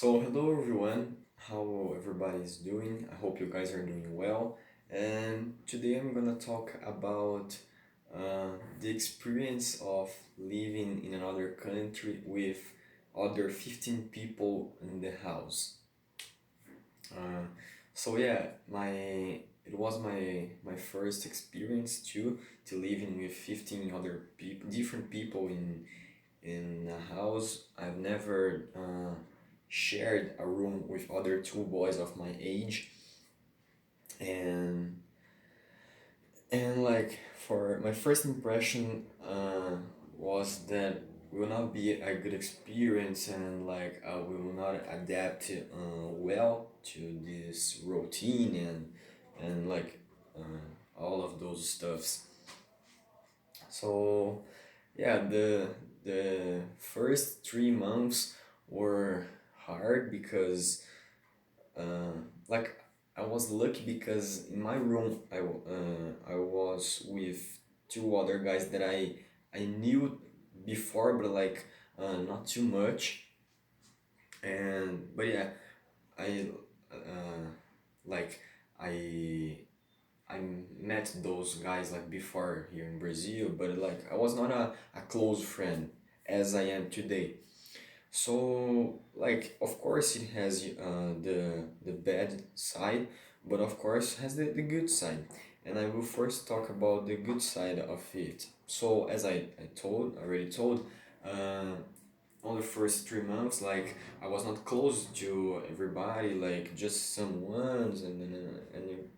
So, hello everyone, how everybody is doing? I hope you guys are doing well. And today I'm gonna talk about the experience of living in another country with other 15 people in the house. Uh, so yeah, it was my first experience too to living with 15 other people, different people in a house. I've never shared a room with other two boys of my age, and like for my first impression was that will not be a good experience, and like I will not adapt well to this routine and like all of those stuffs. So yeah, the first 3 months were hard because uh, like I was lucky because in my room I was with two other guys that I knew before, but like not too much. And but yeah, I like I I met those guys like before here in Brazil, but like I was not a close friend as I am today. So like of course it has the bad side, but of course has the good side. And I will first talk about the good side of it. So as I already told, uh, on the first 3 months, like I was not close to everybody, like just some ones, and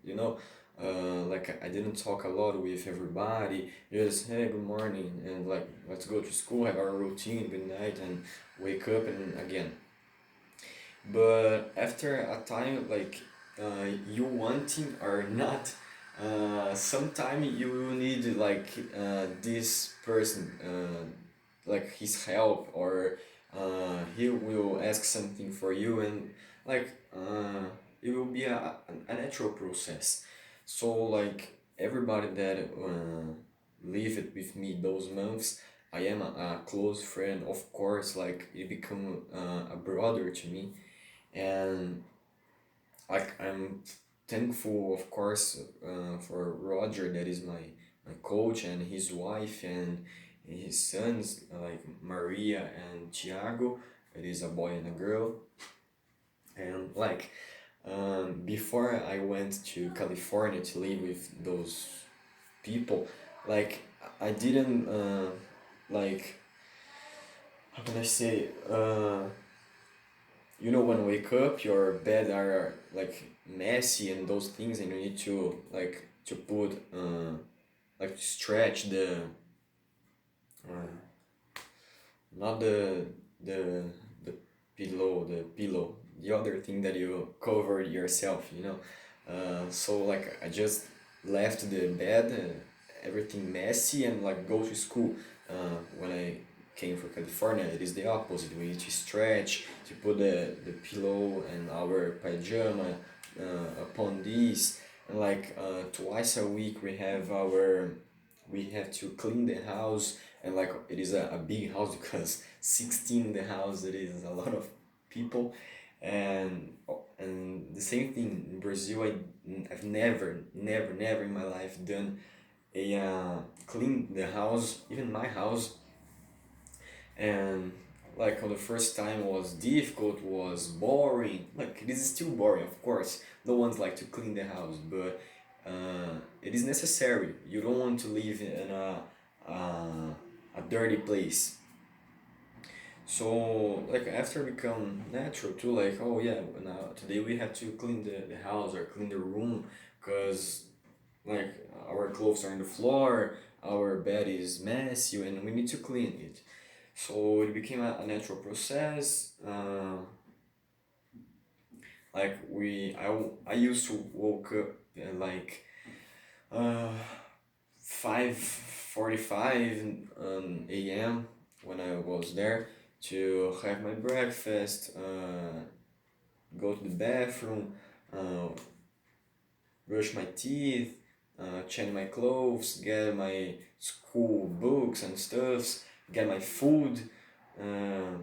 you know, like I didn't talk a lot with everybody. Just hey, good morning, and like let's go to school, have our routine, good night, and wake up and again. But after a time, like you wanting or not, sometime you will need like this person, like his help, or he will ask something for you, and like it will be a natural process. So like everybody that lived with me those months, I am a close friend, of course, like it become a brother to me. And like I'm thankful, of course, for Roger, that is my coach, and his wife and his sons, like Maria and Tiago. It is a boy and a girl. And like before I went to California to live with those people, like I didn't like, how can I say, you know, when you wake up your bed are like messy and those things, and you need to like to put like stretch the not the the pillow, the other thing that you covered yourself, you know. So like I just left the bed, everything messy, and like go to school. When I came from California, it is the opposite. We need to stretch, to put the pillow and our pajama upon this, and like twice a week we have to clean the house. And like it is a big house because 16 in the house, it is a lot of people. And the same thing in Brazil, I've never in my life done a clean the house, even my house. And like on the first time was difficult, was boring, like it is still boring, of course. No one's like to clean the house, but it is necessary. You don't want to live in a dirty place. So like after become natural too, like oh yeah, now today we have to clean the house or clean the room, because like our clothes are on the floor, our bed is messy, and we need to clean it. So it became a natural process. Like I used to woke up at like uh, 5:45 a.m. when I was there to have my breakfast, go to the bathroom, uh, brush my teeth, change my clothes, get my school books and stuffs, get my food, uh,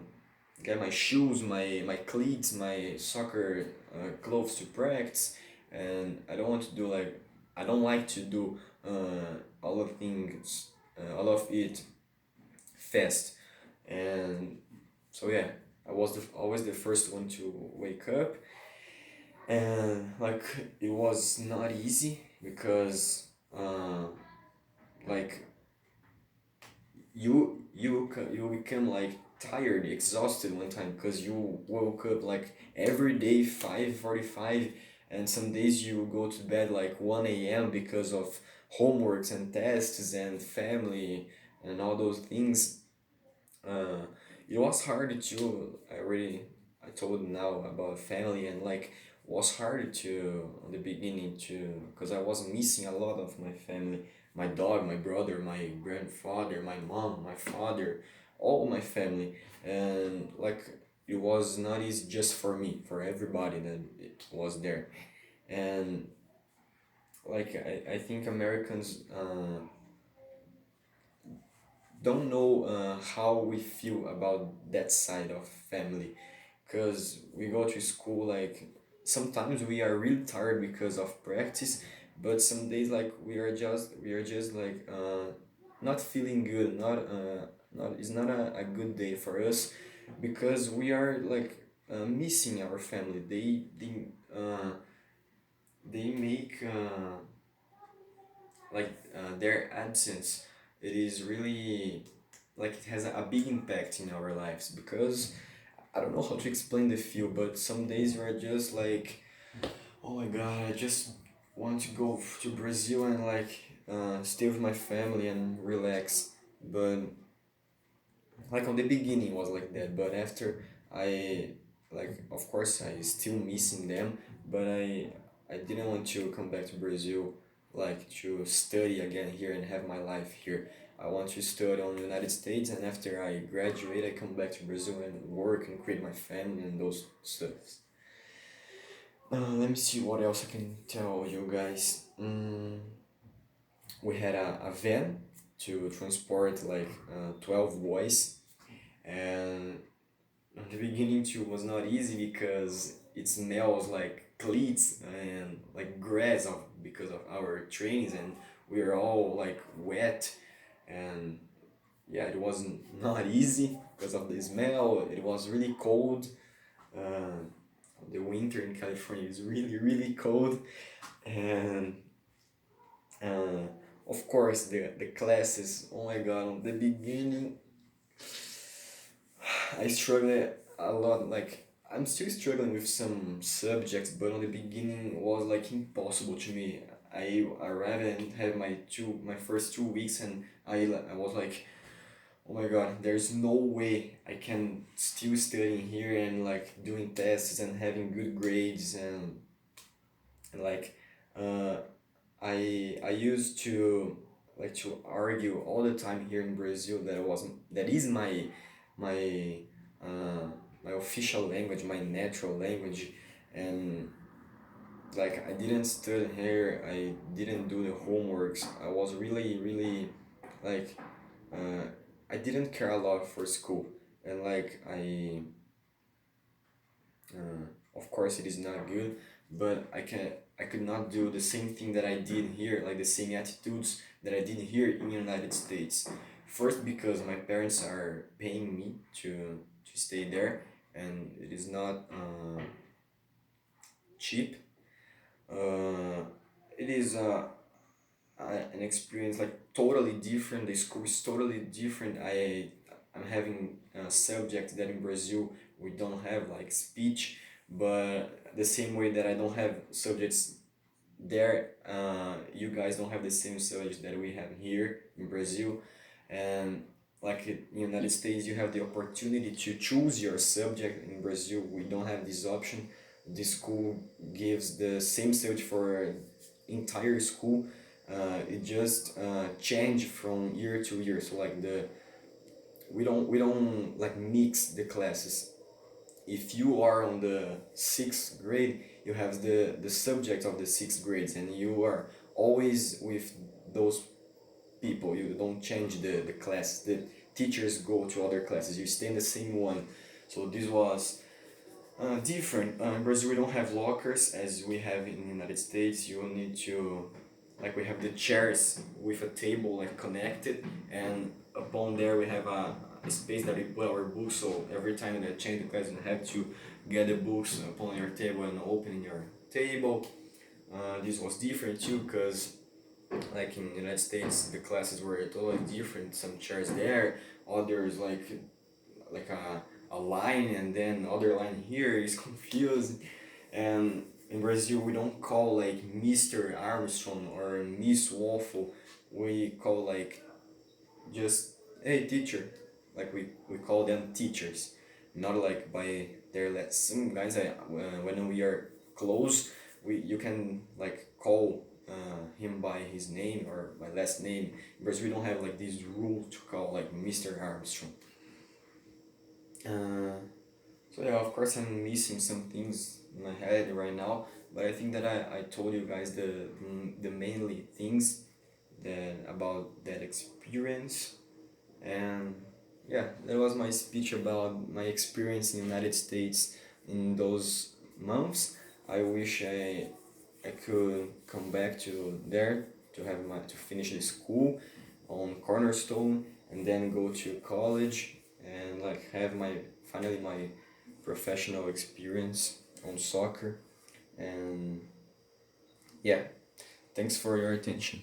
get my shoes, my cleats, my soccer clothes to practice, and I don't want to do like I don't like to do all of things, all of it fast, and so yeah, I was always the first one to wake up, and like it was not easy because like you become like tired, exhausted one time because you woke up like every day 5:45, and some days you go to bed like 1 a.m. because of homeworks and tests and family and all those things. uh, it was hard to I told now about family, and like was hard to on the beginning to because I was missing a lot of my family, my dog, my brother, my grandfather, my mom, my father, all my family. And like it was not easy just for me, for everybody that it was there. And like I think Americans don't know how we feel about that side of family, because we go to school like sometimes we are really tired because of practice, but some days like we are just like not feeling good, not it's not a good day for us because we are like missing our family. They make their absence, it is really like it has a big impact in our lives because I don't know how to explain the feel, but some days you are just like, oh my god, I just want to go to Brazil and like stay with my family and relax. But like on the beginning was like that, but after I like of course I still missing them, but I didn't want to come back to Brazil like to study again here and have my life here. I want to study on the United States, and after I graduate I come back to Brazil and work and create my family and those stuff. Let me see what else I can tell you guys. We had a van to transport like 12 boys, and at the beginning too was not easy because it smells like cleats and like grass because of our trains, and we were all like wet, and yeah, it wasn't not easy because of the smell. It was really cold. uh, the winter in California is really really cold, and uh, of course the classes, oh my god, on the beginning I struggled a lot. Like I'm still struggling with some subjects, but on the beginning it was like impossible to me. I arrived and had my first 2 weeks, and I was like, oh my god, there's no way I can still studying here and like doing tests and having good grades, and like uh I used to like to argue all the time here in Brazil that it wasn't that is my uh, my official language, my natural language, and like I didn't study here, I didn't do the homeworks. I was really really like uh, I didn't care a lot for school, and like of course it is not good, but I could not do the same thing that I did here, like the same attitudes that I did here in the United States. First because my parents are paying me to stay there, and it is not cheap. uh, it is an experience like totally different. The school is totally different. I'm having a subject that in Brazil we don't have, like speech, but the same way that I don't have subjects there, you guys don't have the same subjects that we have here in Brazil. And like in United States you have the opportunity to choose your subject. In Brazil we don't have this option. The school gives the same subject for entire school. It just change from year to year, so like the we don't like mix the classes. If you are on the sixth grade, you have the subject of the sixth grades, and you are always with those people. You don't change the class. The teachers go to other classes, you stay in the same one. So this was different. In Brazil, we don't have lockers as we have in the United States. You need to, like, we have the chairs with a table like connected, and upon there we have a space that we put our books. So every time that I change the class, you have to get the books upon your table and open your table. This was different too, because like in the United States, the classes were totally different. Some chairs there, others like a line, and then other line here is confused. And in Brazil, we don't call like Mr. Armstrong or Miss Waffle. We call like just, hey teacher. Like we call them teachers, not like by their last. Some guys, when we are close, we you can like call him by his name or by last name. In Brazil, we don't have like this rule to call like Mr. Armstrong. Uh, so yeah, of course I'm missing some things in my head right now, but I think that I told you guys the mainly things that about that experience. And yeah, that was my speech about my experience in the United States in those months. I wish I could come back to there to have my to finish the school on Cornerstone and then go to college and like have my finally my professional experience on soccer. And yeah, thanks for your attention.